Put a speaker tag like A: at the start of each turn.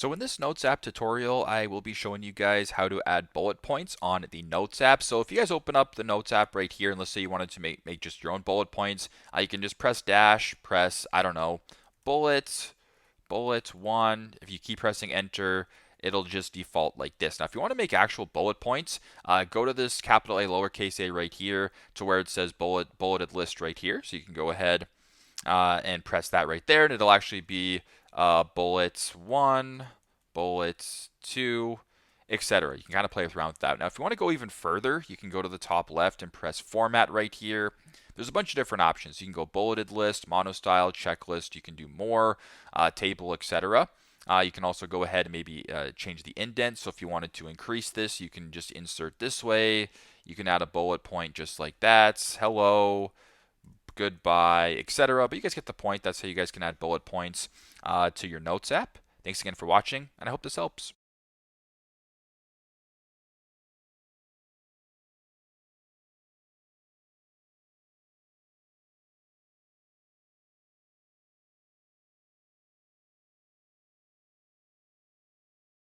A: So in this Notes app tutorial, I will be showing you guys how to add bullet points on the Notes app. So if you guys open up the Notes app right here, and let's say you wanted to make just your own bullet points, you can just press dash, press, I don't know, bullet, bullet one. If you keep pressing enter, it'll just default like this. Now, if you want to make actual bullet points, go to this capital A, lowercase a right here to where it says bulleted list right here. So you can go ahead and press that right there, and it'll actually be bullets one, bullets two, etc. You can kind of play around with that. Now, if you want to go even further, you can go to the top left and press Format right here. There's a bunch of different options. You can go bulleted list, monostyle, checklist. You can do more, table, etc. You can also go ahead and maybe change the indent. So if you wanted to increase this, you can just insert this way. You can add a bullet point just like that. Hello, goodbye, etc. But you guys get the point. That's how you guys can add bullet points to your Notes app. Thanks again for watching, and I hope this helps.